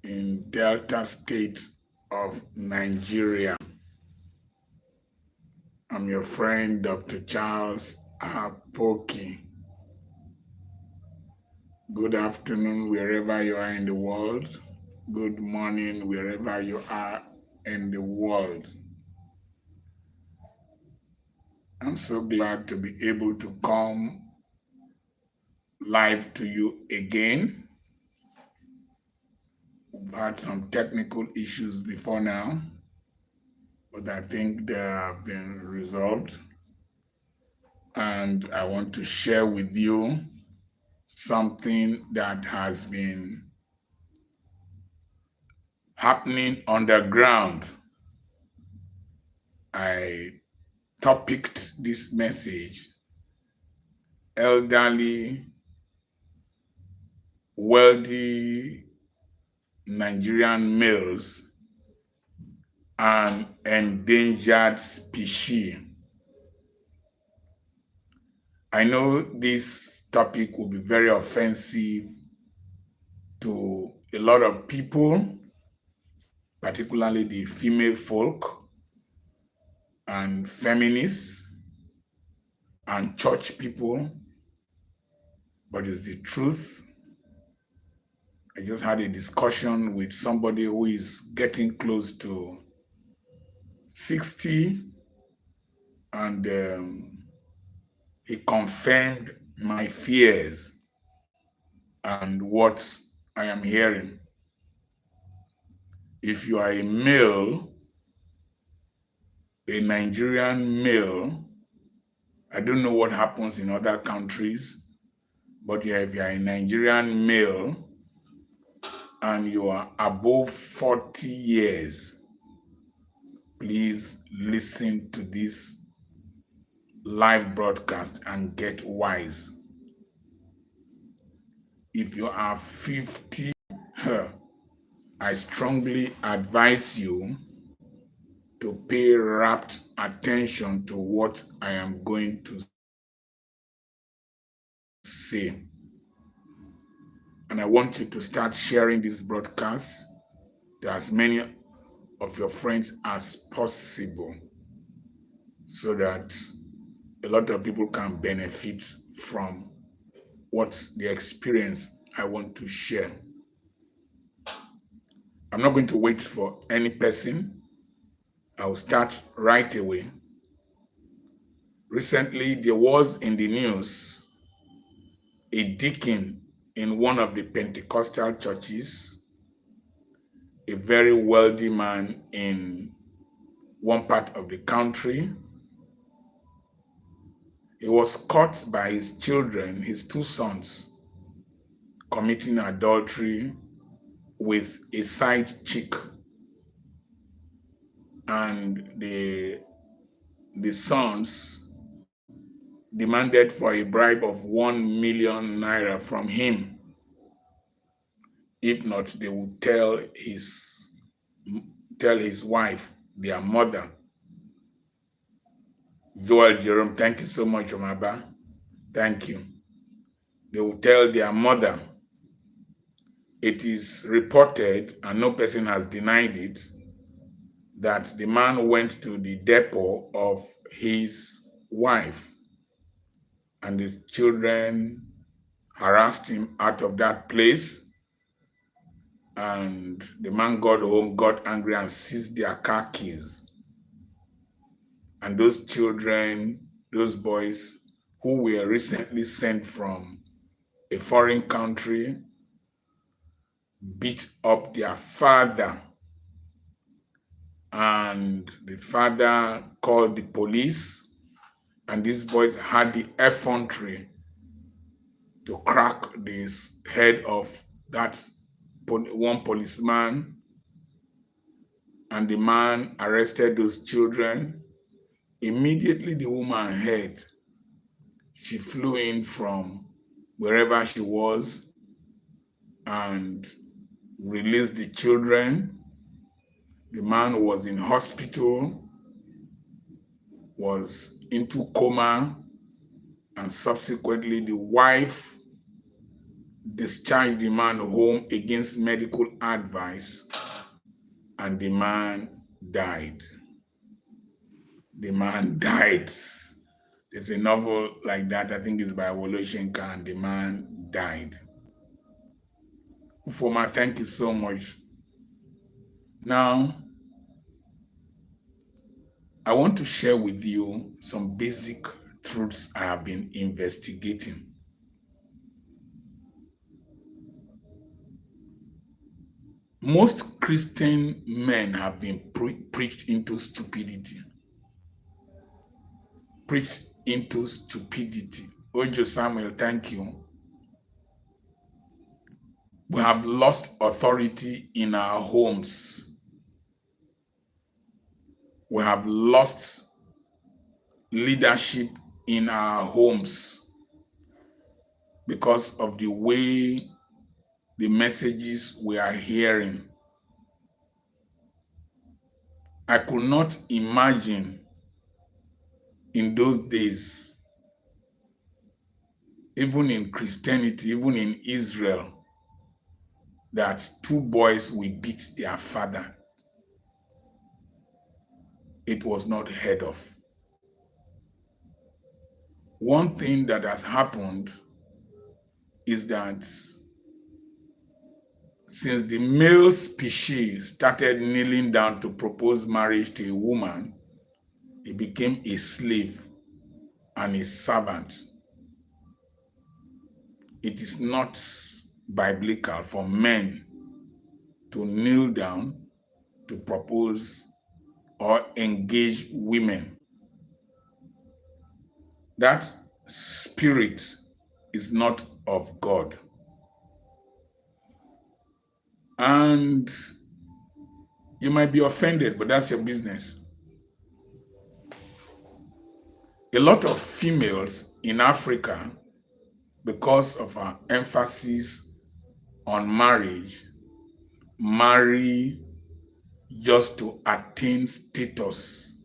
in Delta State of Nigeria. I'm your friend, Dr. Charles Apoki. Good afternoon, wherever you are in the world. Good morning, wherever you are in the world. I'm so glad to be able to come live to you again. We've had some technical issues before now, but I think they have been resolved. And I want to share with you something that has been happening underground. I topicked this message, elderly, wealthy Nigerian males and endangered species. I know this topic will be very offensive to a lot of people, particularly the female folk and feminists and church people, but it's the truth. I just had a discussion with somebody who is getting close to 60, and he confirmed my fears and what I am hearing. If you are a male, a Nigerian male, I don't know what happens in other countries, but if you are a Nigerian male and you are above 40 years, please listen to this live broadcast and get wise. If you are 50, I strongly advise you to pay rapt attention to what I am going to say. And I want you to start sharing this broadcast to as many of your friends as possible so that a lot of people can benefit from what the experience I want to share. I'm not going to wait for any person. I'll start right away. Recently, there was in the news a deacon in one of the Pentecostal churches, a very wealthy man in one part of the country. He was caught by his children, his two sons, committing adultery with a side chick. And the sons demanded for a bribe of 1 million naira from him. If not, they would tell his wife, their mother. Joel Jerome, thank you so much, Omaba. Thank you. They will tell their mother. It is reported, and no person has denied it, that the man went to the depot of his wife, and his children harassed him out of that place. And the man got home, got angry, and seized their car keys. And those children, those boys who were recently sent from a foreign country, beat up their father. And the father called the police, and these boys had the effrontery to crack the head of that one policeman, and the man arrested those children. Immediately the woman heard, she flew in from wherever she was and released the children. The man was in hospital, was into coma, and subsequently the wife discharged the man home against medical advice, and the man died. The man died. There's a novel like that, I think it's by Wole Khan. The man died. Ufoma, thank you so much. Now, I want to share with you some basic truths I have been investigating. Most Christian men have been preached into stupidity. Preached into stupidity. Ojo Samuel, thank you. We have lost authority in our homes. We have lost leadership in our homes because of the way the messages we are hearing. I could not imagine in those days, even in Christianity, even in Israel, that two boys will beat their father. It was not heard of. One thing that has happened is that since the male species started kneeling down to propose marriage to a woman, he became a slave and a servant. It is not biblical for men to kneel down to propose or engage women. That spirit is not of God. And you might be offended, but that's your business. A lot of females in Africa, because of our emphasis on marriage, marry just to attain status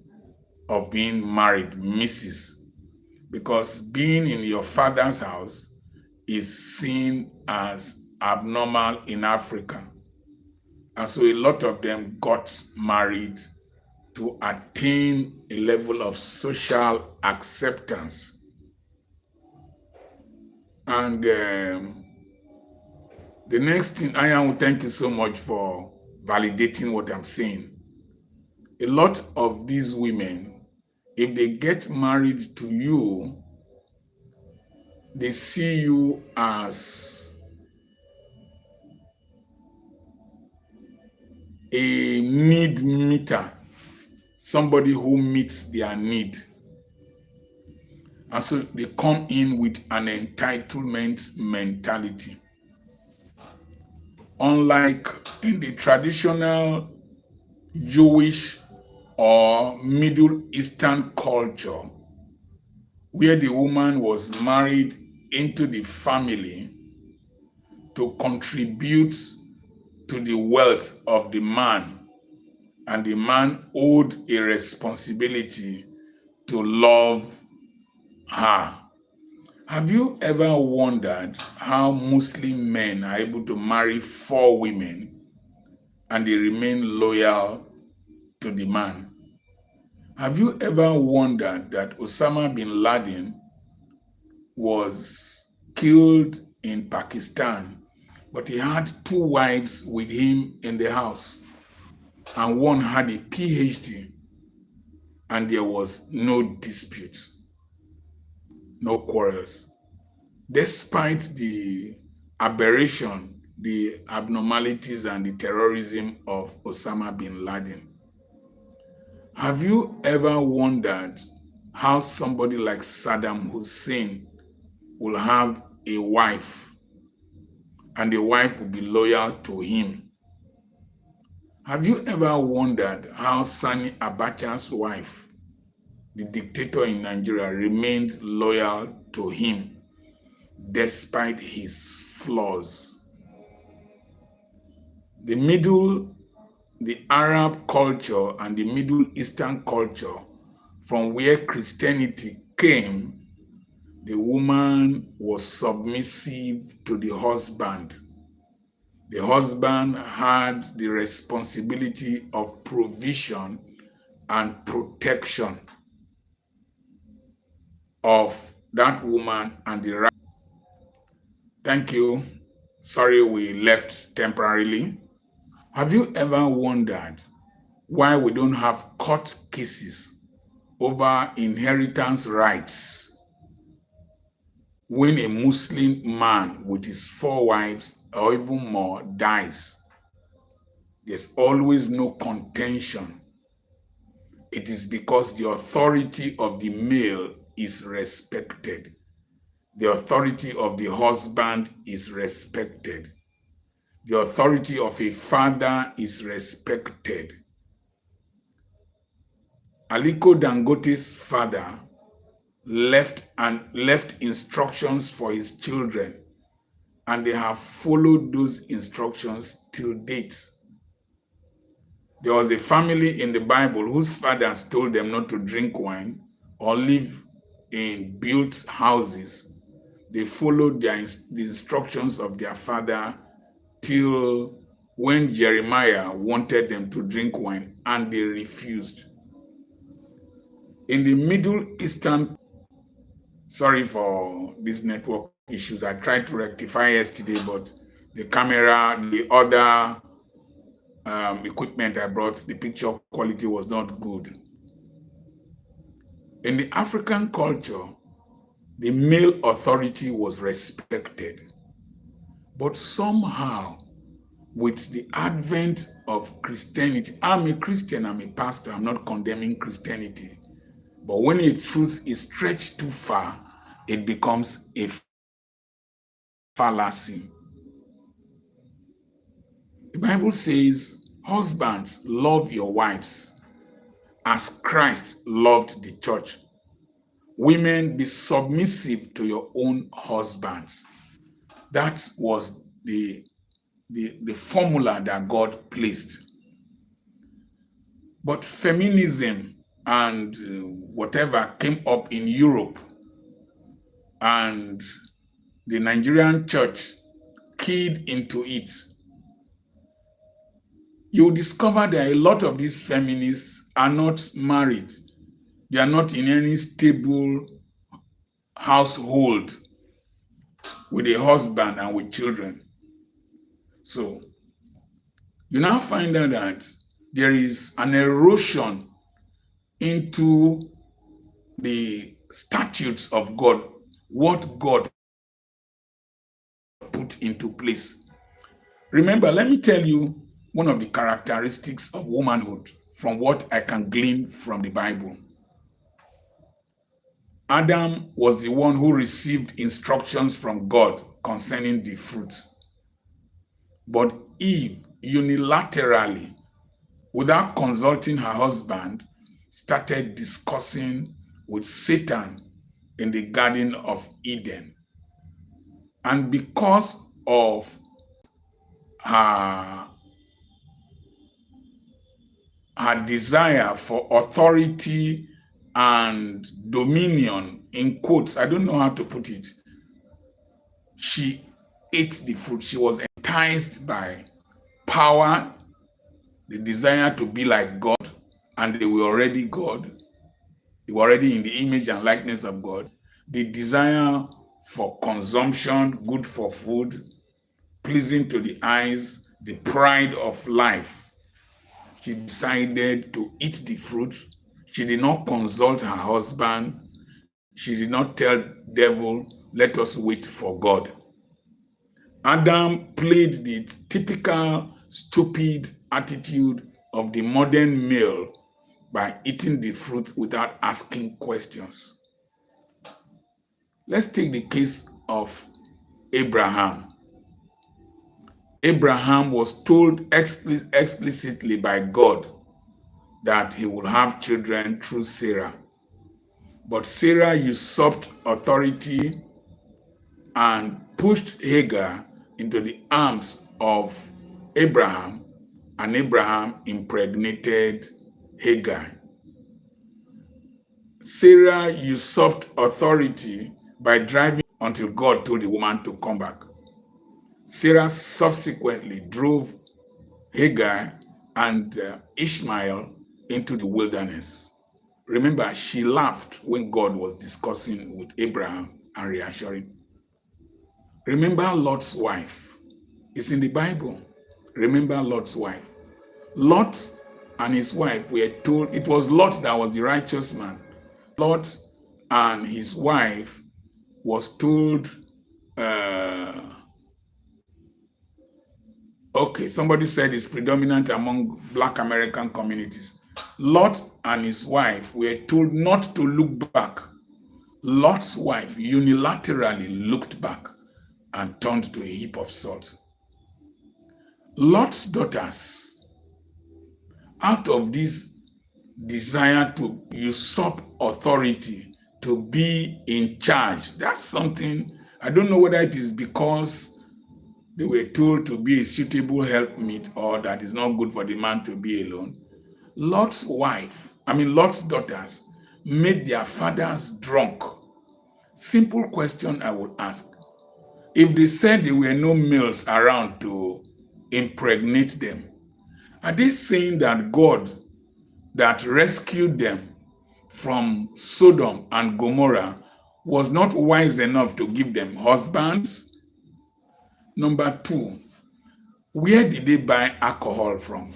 of being married, Mrs. Because being in your father's house is seen as abnormal in Africa. And so a lot of them got married to attain a level of social acceptance. And the next thing, Ayan, thank you so much for validating what I'm saying. A lot of these women, if they get married to you, they see you as a need meter, somebody who meets their need. And so they come in with an entitlement mentality. Unlike in the traditional Jewish or Middle Eastern culture, where the woman was married into the family to contribute to the wealth of the man, and the man owed a responsibility to love her. Have you ever wondered how Muslim men are able to marry 4 women and they remain loyal to the man? Have you ever wondered that Osama bin Laden was killed in Pakistan, but he had 2 wives with him in the house, and one had a PhD, and there was no dispute, no quarrels, despite the aberration, the abnormalities, and the terrorism of Osama bin Laden? Have you ever wondered how somebody like Saddam Hussein will have a wife and the wife will be loyal to him? Have you ever wondered how Sani Abacha's wife, the dictator in Nigeria, remained loyal to him despite his flaws? The Arab culture and the Middle Eastern culture, from where Christianity came, the woman was submissive to the husband. The husband had the responsibility of provision and protection of that woman and the right. Thank you. Sorry we left temporarily. Have you ever wondered why we don't have court cases over inheritance rights when a Muslim man with his 4 wives or even more dies? There's always no contention. It is because the authority of the male is respected. The authority of the husband is respected. The authority of a father is respected. Aliko Dangote's father left instructions for his children, and they have followed those instructions till date. There was a family in the Bible whose fathers told them not to drink wine or live in built houses. They followed the instructions of their father till when Jeremiah wanted them to drink wine and they refused. In the Middle Eastern, sorry for these network issues, I tried to rectify yesterday, but the camera, the other equipment I brought, the picture quality was not good. In the African culture, the male authority was respected. But somehow, with the advent of Christianity, I'm a Christian, I'm a pastor, I'm not condemning Christianity. But when a truth is stretched too far, it becomes a fallacy. The Bible says, husbands, love your wives as Christ loved the church. Women, be submissive to your own husbands. That was the formula that God placed. But feminism and whatever came up in Europe, and the Nigerian church keyed into it. You'll discover that a lot of these feminists are not married. They are not in any stable household with a husband and with children. So you now find out that there is an erosion into the statutes of God, what God put into place. Remember, let me tell you one of the characteristics of womanhood from what I can glean from the Bible. Adam was the one who received instructions from God concerning the fruit. But Eve unilaterally, without consulting her husband, started discussing with Satan in the Garden of Eden. And because of her desire for authority and dominion, in quotes, I don't know how to put it, she ate the fruit. She was enticed by power, the desire to be like God, and they were already God. They were already in the image and likeness of God. The desire for consumption, good for food, pleasing to the eyes, the pride of life. She decided to eat the fruit. She did not consult her husband. She did not tell devil, let us wait for God. Adam played the typical stupid attitude of the modern male by eating the fruit without asking questions. Let's take the case of Abraham. Abraham was told explicitly by God that he would have children through Sarah. But Sarah usurped authority and pushed Hagar into the arms of Abraham, and Abraham impregnated Hagar. Sarah usurped authority by driving until God told the woman to come back. Sarah subsequently drove Hagar and Ishmael into the wilderness. Remember, she laughed when God was discussing with Abraham and reassuring. Remember Lot's wife. It's in the Bible. Remember Lot's wife. Lot and his wife were told, it was Lot that was the righteous man. Lot and his wife was told, okay, somebody said it's predominant among Black American communities. Lot and his wife were told not to look back. Lot's wife unilaterally looked back and turned to a heap of salt. Lot's daughters, out of this desire to usurp authority, to be in charge, that's something, I don't know whether it is because they were told to be a suitable helpmeet or that it's not good for the man to be alone. Lot's daughters made their fathers drunk. Simple question I would ask. If they said there were no males around to impregnate them, are they saying that God that rescued them from Sodom and Gomorrah was not wise enough to give them husbands? Number two, where did they buy alcohol from?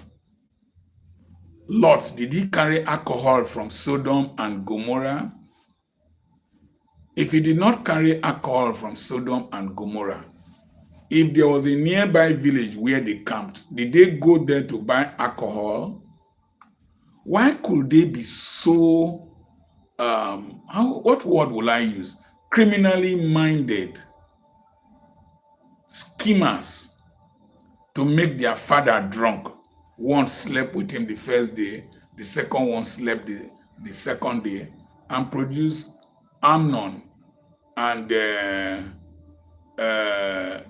Lot, did he carry alcohol from Sodom and Gomorrah? If he did not carry alcohol from Sodom and Gomorrah, if there was a nearby village where they camped, did they go there to buy alcohol? Why could they be so, what word will I use? Criminally minded, schemers to make their father drunk. One slept with him the first day, the second one slept the second day, and produce Amnon and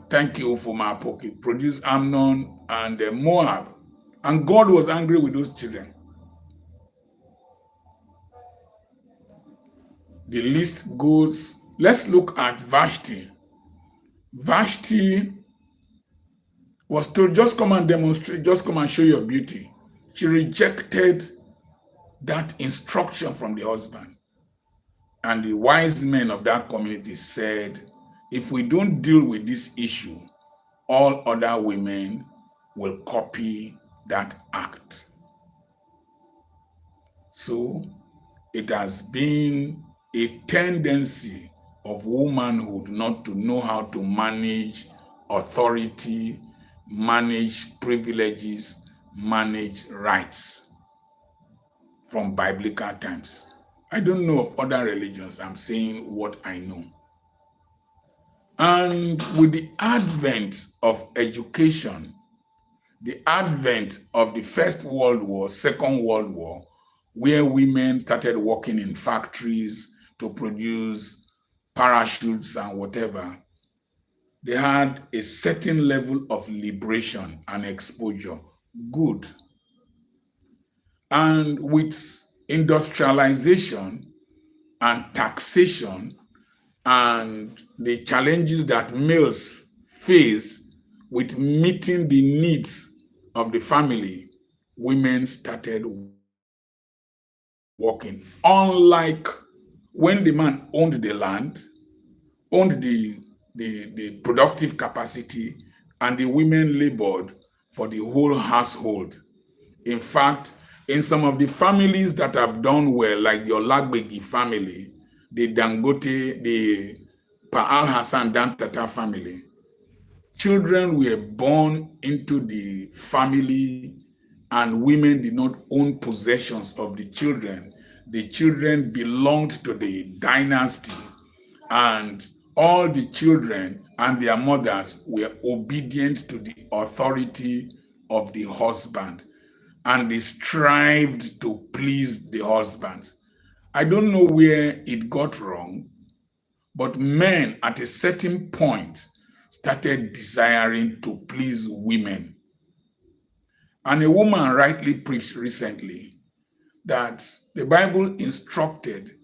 thank you for my Apoki, produce Amnon and Moab. And God was angry with those children. The list goes, let's look at Vashti. Vashti was told, just come and demonstrate, just come and show your beauty. She rejected that instruction from the husband. And the wise men of that community said, if we don't deal with this issue, all other women will copy that act. So it has been a tendency of womanhood not to know how to manage authority, manage privileges, manage rights from biblical times. I don't know of other religions. I'm saying what I know. And with the advent of education, the advent of the First World War, Second World War, where women started working in factories to produce parachutes and whatever, they had a certain level of liberation and exposure. Good. And with industrialization and taxation and the challenges that males faced with meeting the needs of the family, women started working. Unlike when the man owned the land, owned the productive capacity, and the women labored for the whole household. In fact, in some of the families that have done well, like the Olagbegi family, the Dangote, the Paal Hassan Dantata family, children were born into the family and women did not own possessions of the children. The children belonged to the dynasty, and all the children and their mothers were obedient to the authority of the husband, and they strived to please the husband. I don't know where it got wrong, but men at a certain point started desiring to please women. And a woman rightly preached recently that the Bible instructed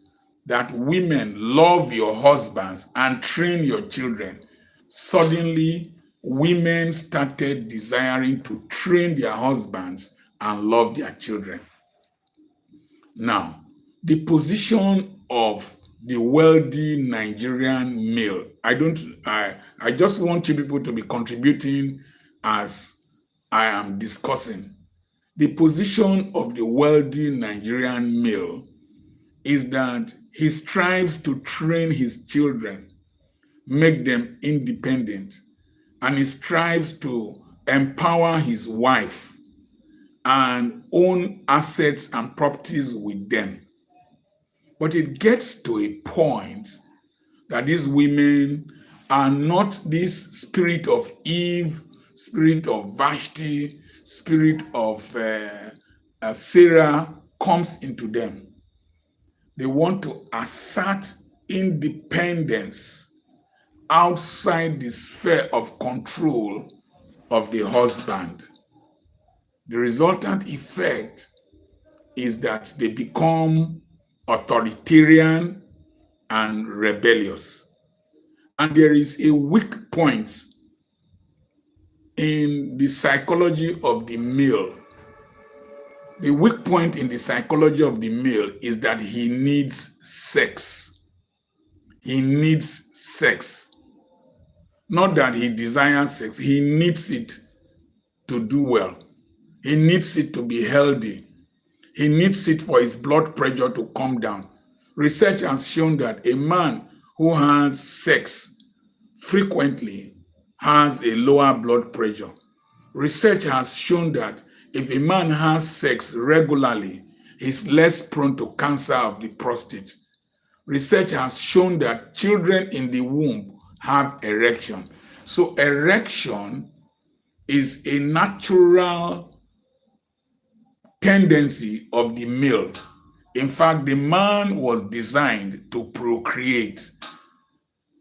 that women love your husbands and train your children, suddenly women started desiring to train their husbands and love their children. Now, the position of the wealthy Nigerian male, I just want you people to be contributing as I am discussing. The position of the wealthy Nigerian male is that he strives to train his children, make them independent, and he strives to empower his wife and own assets and properties with them. But it gets to a point that these women are not this spirit of Eve, spirit of Vashti, spirit of Sarah comes into them. They want to assert independence outside the sphere of control of the husband. The resultant effect is that they become authoritarian and rebellious. And there is a weak point in the psychology of the male. The weak point in the psychology of the male is that he needs sex. He needs sex. Not that he desires sex, he needs it to do well. He needs it to be healthy. He needs it for his blood pressure to come down. Research has shown that a man who has sex frequently has a lower blood pressure. Research has shown that if a man has sex regularly, he's less prone to cancer of the prostate. Research has shown that children in the womb have erection. So erection is a natural tendency of the male. In fact, the man was designed to procreate,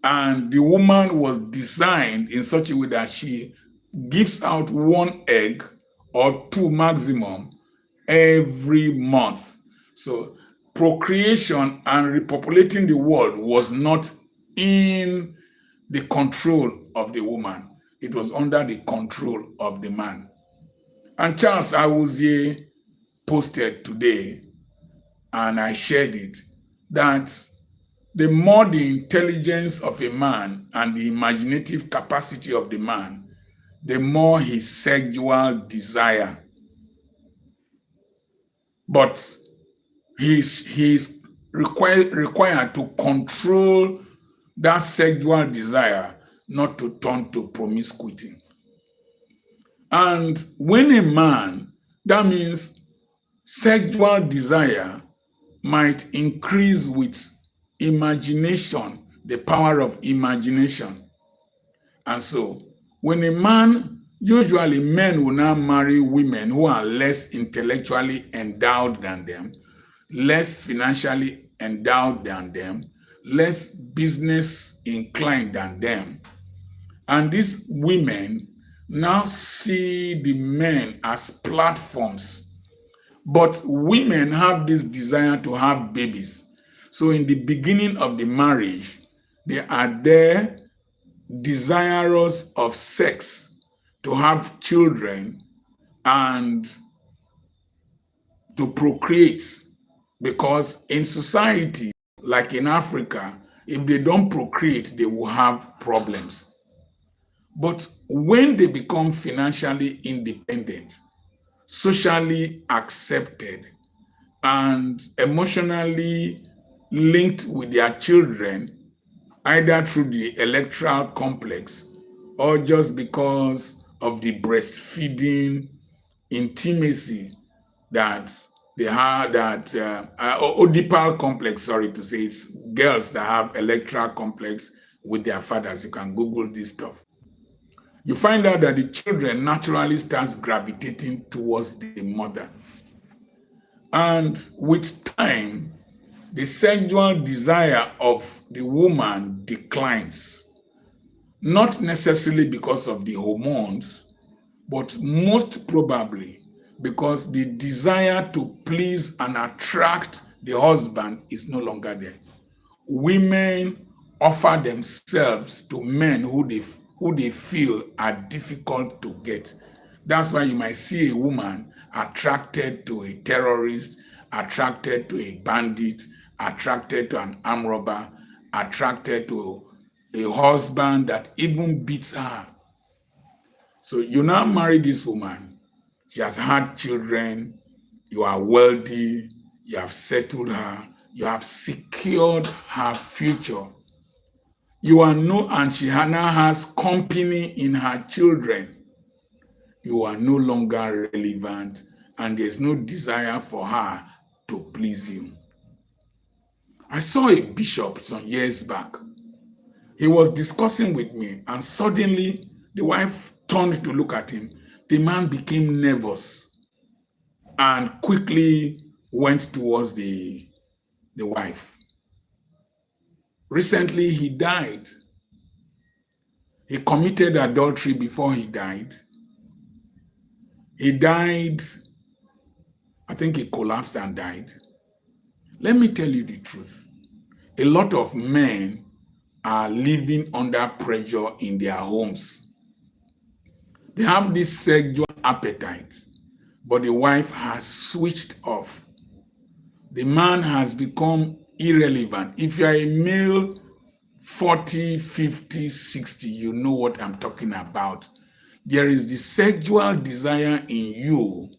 and the woman was designed in such a way that she gives out one egg or two maximum every month. So procreation and repopulating the world was not in the control of the woman. It was under the control of the man. And Charles Awuzie posted today, and I shared it, that the more the intelligence of a man and the imaginative capacity of the man, the more his sexual desire. But he's required to control that sexual desire, not to turn to promiscuity. And when a man, that means sexual desire might increase with imagination, the power of imagination. And so when a man, usually men will now marry women who are less intellectually endowed than them, less financially endowed than them, less business inclined than them. And these women now see the men as platforms. But women have this desire to have babies. So in the beginning of the marriage, they are there desirous of sex, to have children and to procreate. Because in society, like in Africa, if they don't procreate, they will have problems. But when they become financially independent, socially accepted, and emotionally linked with their children, either through the electoral complex or just because of the breastfeeding intimacy that they have, that Oedipal complex, sorry to say, it's girls that have electoral complex with their fathers. You can Google this stuff. You find out that the children naturally starts gravitating towards the mother. And with time, the sexual desire of the woman declines. Not necessarily because of the hormones, but most probably because the desire to please and attract the husband is no longer there. women offer themselves to men who they feel are difficult to get. That's why you might see a woman attracted to a terrorist, attracted to a bandit, attracted to an armed robber, attracted to a husband that even beats her. So you now marry this woman. She has had children. You are wealthy. You have settled her. You have secured her future. You are no, and she now has company in her children. You are no longer relevant, and there's no desire for her to please you. I saw a bishop some years back. He was discussing with me, and suddenly the wife turned to look at him. The man became nervous and quickly went towards the wife. Recently, he died. He committed adultery before he died. He died, I think he collapsed and died. Let me tell you the truth. A lot of men are living under pressure in their homes. They have this sexual appetite, but the wife has switched off. The man has become irrelevant. If you are a male 40, 50, 60, you know what I'm talking about. There is the sexual desire in you,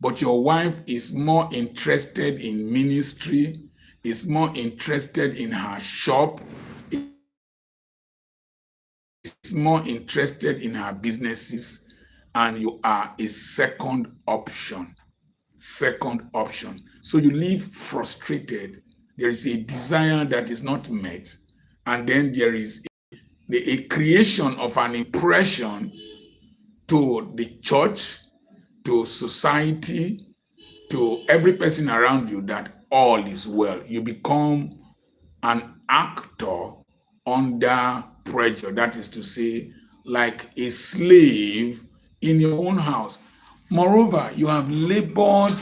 but your wife is more interested in ministry, is more interested in her shop, is more interested in her businesses, and you are a second option. Second option. So you live frustrated. There is a desire that is not met, and then there is a creation of an impression to the church, to society, to every person around you that all is well. You become an actor under pressure. That is to say, like a slave in your own house. Moreover, you have labored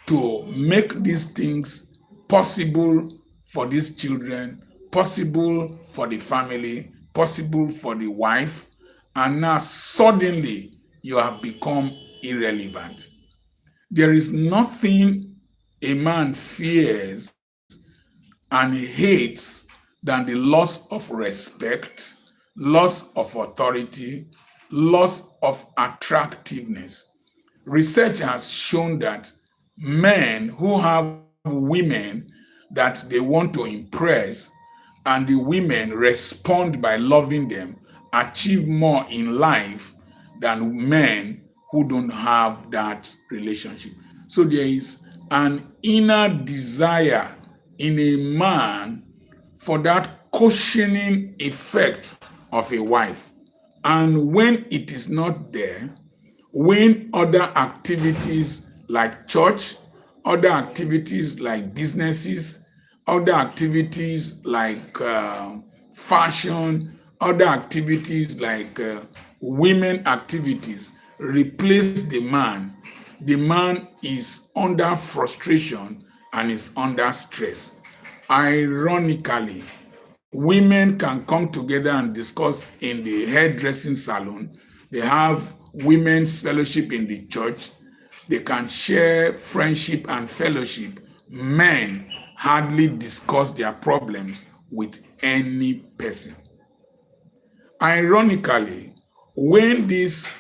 to make these things possible for these children, possible for the family, possible for the wife, and now suddenly you have become irrelevant. There is nothing a man fears and hates than the loss of respect, loss of authority, loss of attractiveness. Research has shown that men who have women that they want to impress and the women respond by loving them achieve more in life than men who don't have that relationship. So there is an inner desire in a man for that cushioning effect of a wife. And when it is not there, when other activities like church, other activities like businesses, other activities like fashion, other activities like women activities replace the man is under frustration and is under stress. Ironically, women can come together and discuss in the hairdressing salon. They have women's fellowship in the church. They can share friendship and fellowship. Men hardly discuss their problems with any person. Ironically, when this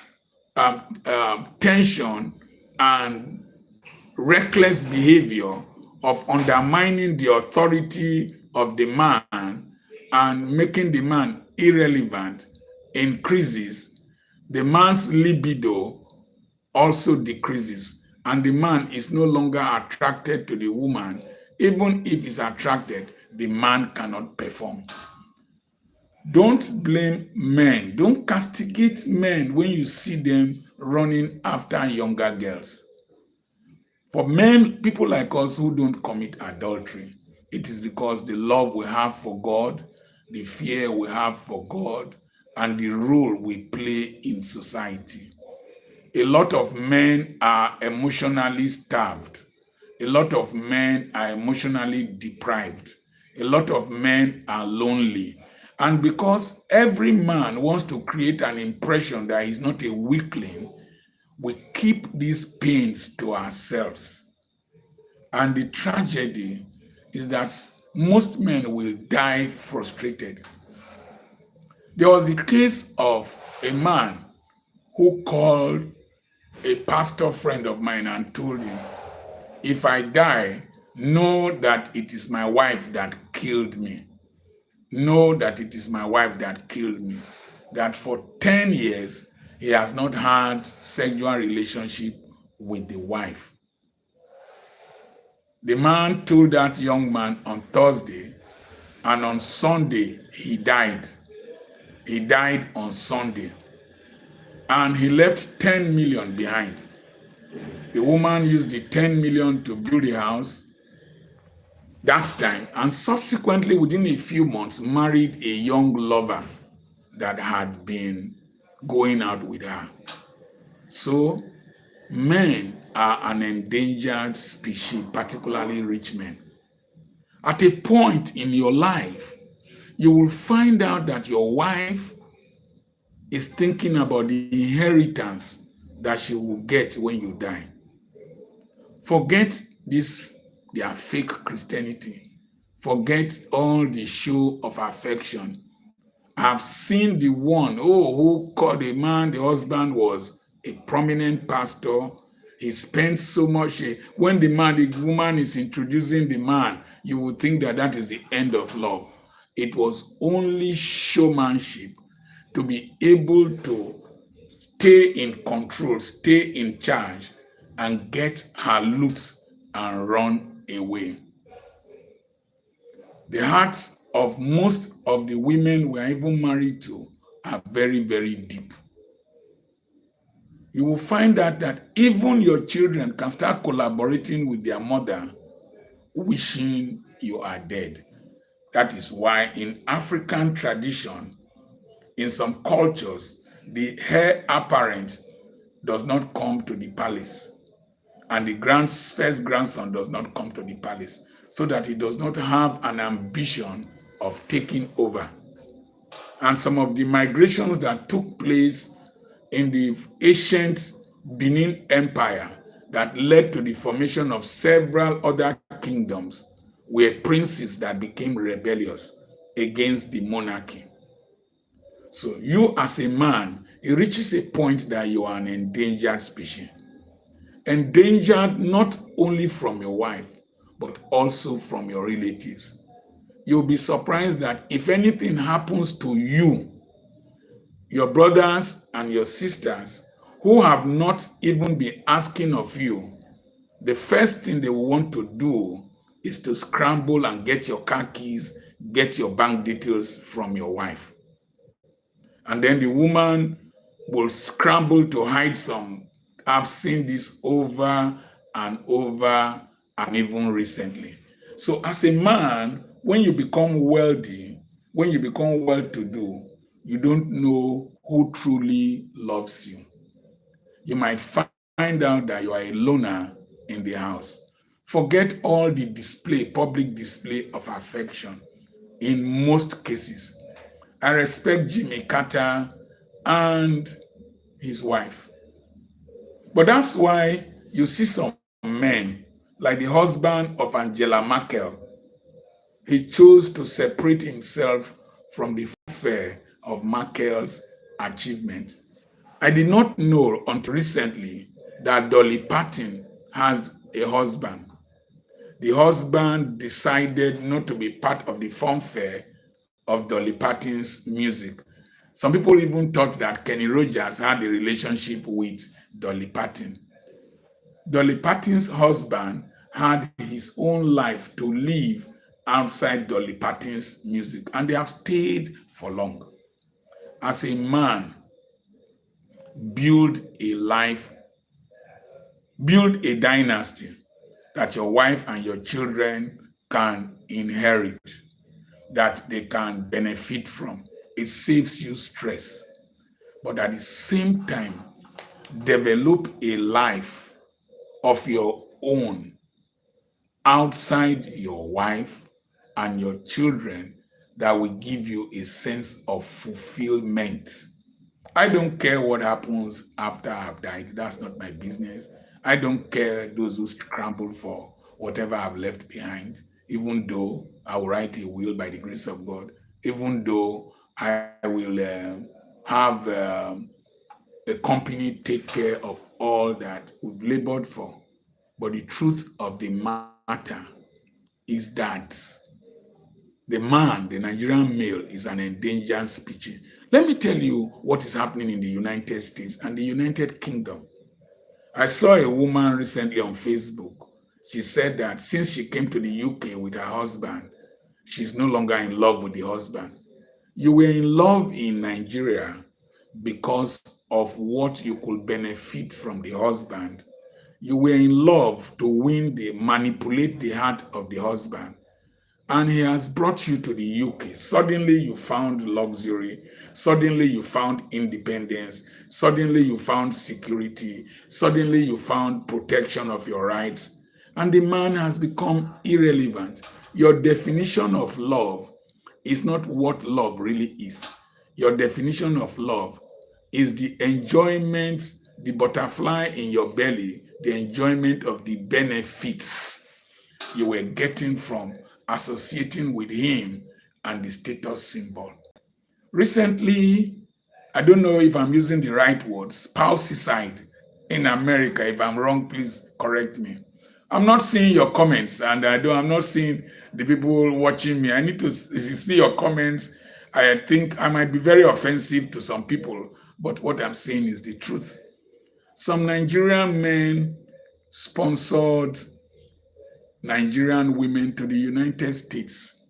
tension and reckless behavior of undermining the authority of the man and making the man irrelevant increases, the man's libido also decreases, and the man is no longer attracted to the woman. Even if he's attracted, the man cannot perform. Don't blame men. Don't castigate men when you see them running after younger girls. For men, people like us who don't commit adultery, it is because the love we have for God, the fear we have for God, and the role we play in society. A lot of men are emotionally starved. A lot of men are emotionally deprived. a lot of men are lonely. And because every man wants to create an impression that he's not a weakling, we keep these pains to ourselves. And the tragedy is that most men will die frustrated. There was the case of a man who called a pastor friend of mine and told him, if I die, know that it is my wife that killed me. Know that it is my wife that killed me. That for 10 years, he has not had sexual relationship with the wife. The man told that young man on Thursday, and on Sunday, he died. He died on Sunday. And he left 10 million behind. The woman used the 10 million to build a house that time, and subsequently, within a few months, married a young lover that had been going out with her. So, men are an endangered species, particularly rich men. At a point in your life, you will find out that your wife is thinking about the inheritance that she will get when you die. Forget their fake Christianity. Forget all the show of affection. I've seen the one who called the man, the husband was a prominent pastor. He spent so much. When the woman is introducing the man, you would think that that is the end of love. It was only showmanship to be able to stay in control, stay in charge, and get her loot and run away. The hearts of most of the women we are even married to are very, very deep. You will find out that even your children can start collaborating with their mother, wishing you are dead. That is why in African tradition, in some cultures, the heir apparent does not come to the palace, and the first grandson does not come to the palace, so that he does not have an ambition of taking over. And some of the migrations that took place in the ancient Benin Empire that led to the formation of several other kingdoms were princes that became rebellious against the monarchy. So you as a man, it reaches a point that you are an endangered species. Endangered not only from your wife, but also from your relatives. You'll be surprised that if anything happens to you, your brothers and your sisters who have not even been asking of you, the first thing they will want to do is to scramble and get your car keys, get your bank details from your wife. And then the woman will scramble to hide some. I've seen this over and over, and even recently. So as a man, when you become wealthy, when you become well-to-do, you don't know who truly loves you. You might find out that you are a loner in the house. Forget all the public display of affection in most cases. I respect Jimmy Carter and his wife. But that's why you see some men, like the husband of Angela Merkel, he chose to separate himself from the fanfare of Merkel's achievement. I did not know until recently that Dolly Parton had a husband. The husband decided not to be part of the fanfare of Dolly Parton's music. Some people even thought that Kenny Rogers had a relationship with Dolly Parton. Dolly Parton's husband had his own life to live outside Dolly Parton's music, and they have stayed for long. As a man, build a life, build a dynasty that your wife and your children can inherit, that they can benefit from. It saves you stress. But at the same time, develop a life of your own outside your wife, and your children that will give you a sense of fulfillment. I don't care what happens after I've died. That's not my business. I don't care those who scramble for whatever I've left behind, even though I will write a will by the grace of God, even though I will have a company take care of all that we've labored for. But the truth of the matter is that the man, the Nigerian male, is an endangered species. Let me tell you what is happening in the United States and the United Kingdom. I saw a woman recently on Facebook. She said that since she came to the UK with her husband, she's no longer in love with the husband. You were in love in Nigeria because of what you could benefit from the husband. You were in love to manipulate the heart of the husband, and he has brought you to the UK. Suddenly you found luxury. Suddenly you found independence. Suddenly you found security. Suddenly you found protection of your rights. And the man has become irrelevant. Your definition of love is not what love really is. Your definition of love is the enjoyment, the butterfly in your belly, the enjoyment of the benefits you were getting from associating with him and the status symbol. Recently, I don't know if I'm using the right word, spousicide in America. If I'm wrong, please correct me. I'm not seeing your comments, and I'm not seeing the people watching me. I need to see your comments. I think I might be very offensive to some people, but what I'm saying is the truth. Some Nigerian men sponsored Nigerian women to the United States.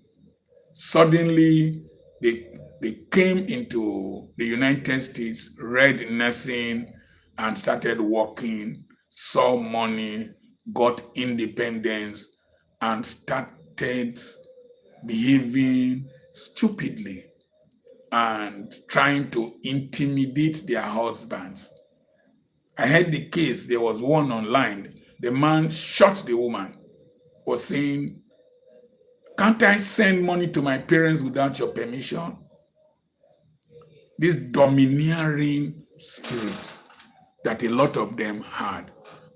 Suddenly, they came into the United States, read nursing, and started working, saw money, got independence, and started behaving stupidly and trying to intimidate their husbands. I heard the case, there was one online. The man shot the woman, was saying, "Can't I send money to my parents without your permission?" This domineering spirit that a lot of them had.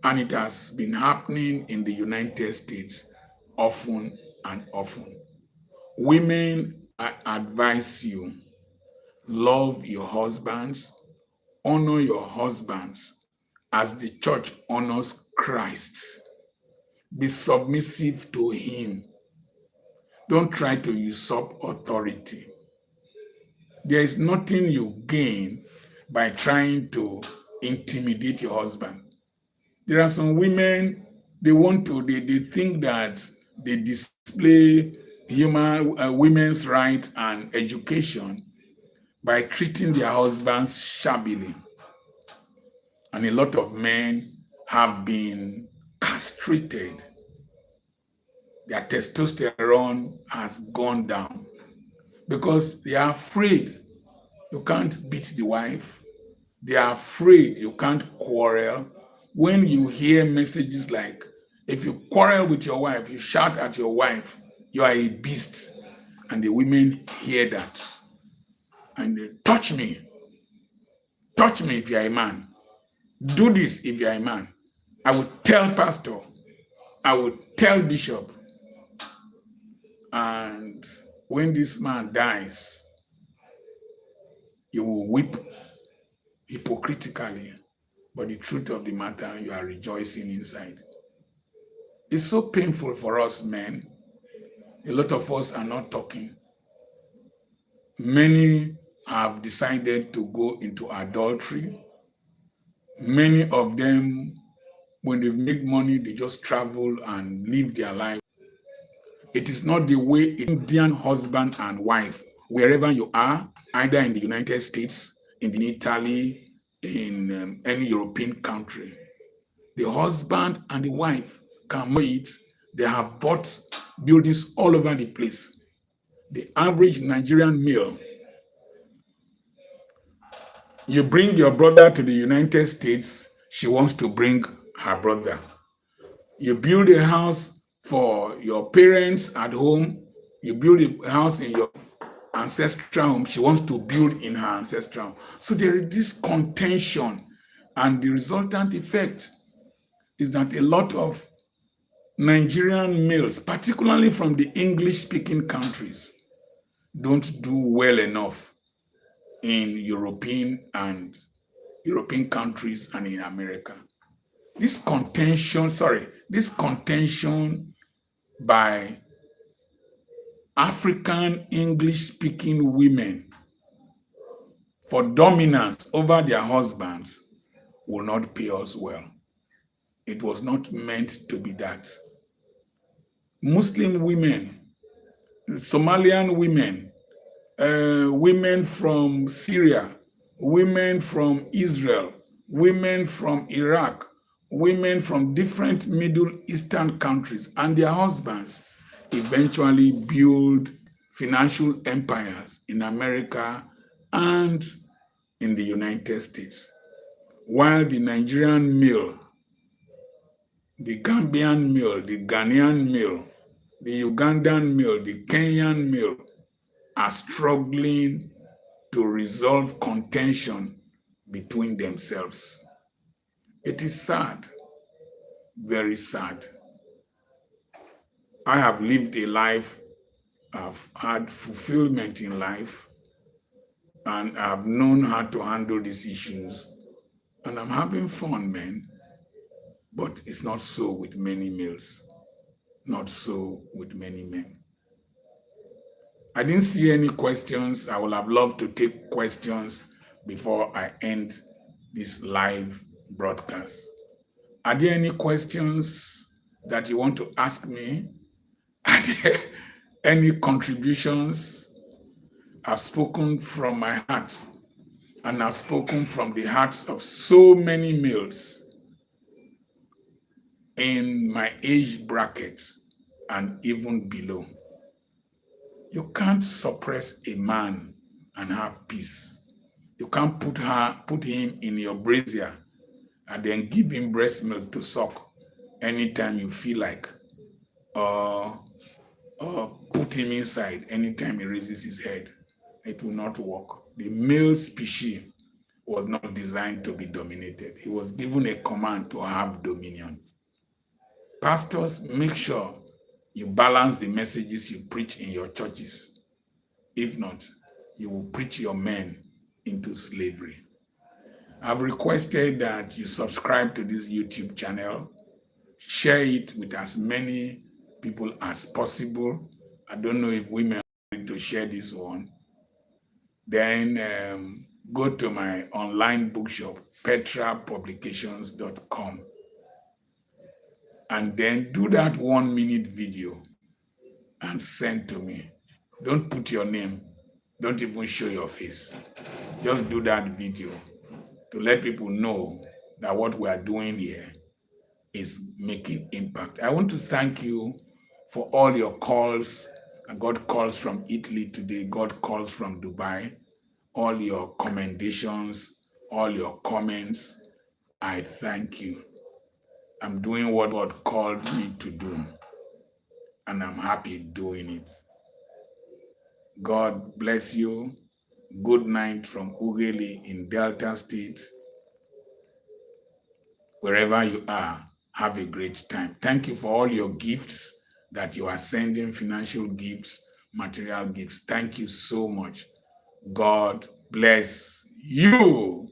And it has been happening in the United States often and often. Women, I advise you, love your husbands, honor your husbands as the church honors Christ. Be submissive to him. Don't try to usurp authority. There is nothing you gain by trying to intimidate your husband. There are some women, they think that they display women's rights and education by treating their husbands shabbily. And a lot of men have been castrated. Their testosterone has gone down because they are afraid you can't beat the wife. They are afraid you can't quarrel. When you hear messages like, if you quarrel with your wife, you shout at your wife, you are a beast. And the women hear that. And they touch me if you're a man. Do this if you're a man. I will tell pastor. I will tell bishop. And when this man dies, you will weep hypocritically. But the truth of the matter, you are rejoicing inside. It's so painful for us men. A lot of us are not talking. Many have decided to go into adultery. Many of them, when they make money, they just travel and live their life. It is not the way Indian husband and wife, wherever you are, either in the United States, in Italy, in any European country. The husband and the wife can meet. They have bought buildings all over the place. The average Nigerian male, you bring your brother to the United States, she wants to bring her brother. You build a house for your parents at home, You build a house in your ancestral home, she wants to build in her ancestral home. So there is this contention, and the resultant effect is that a lot of Nigerian males, particularly from the English-speaking countries, don't do well enough in European countries and in America. This contention by African English-speaking women for dominance over their husbands will not pay us well. It was not meant to be that. Muslim women, Somalian women, women from Syria, women from Israel, women from Iraq, women from different Middle Eastern countries and their husbands eventually build financial empires in America and in the United States. While the Nigerian male, the Gambian male, the Ghanaian male, the Ugandan male, the Kenyan male are struggling to resolve contention between themselves. It is sad, very sad. I have lived a life, I've had fulfillment in life, and I've known how to handle these issues. And I'm having fun, man. But it's not so with many males, not so with many men. I didn't see any questions. I would have loved to take questions before I end this live broadcast. Are there any questions that you want to ask me? Are there any contributions? I've spoken from my heart, and I've spoken from the hearts of so many males in my age bracket and even below. You can't suppress a man and have peace. You can't put him in your brazier and then give him breast milk to suck anytime you feel like, or put him inside anytime he raises his head. It will not work. The male species was not designed to be dominated. He was given a command to have dominion. Pastors, make sure you balance the messages you preach in your churches. If not, you will preach your men into slavery. I've requested that you subscribe to this YouTube channel, share it with as many people as possible. I don't know if women are going to share this one. Then go to my online bookshop, petrapublications.com, and then do that 1-minute video and send to me. Don't put your name. Don't even show your face. Just do that video to let people know that what we are doing here is making impact. I want to thank you for all your calls. I got calls from Italy today, got calls from Dubai, all your commendations, all your comments. I thank you. I'm doing what God called me to do, and I'm happy doing it. God bless you. Good night from Ughelli in Delta State. Wherever you are, have a great time. Thank you for all your gifts that you are sending, financial gifts, material gifts. Thank you so much. God bless you.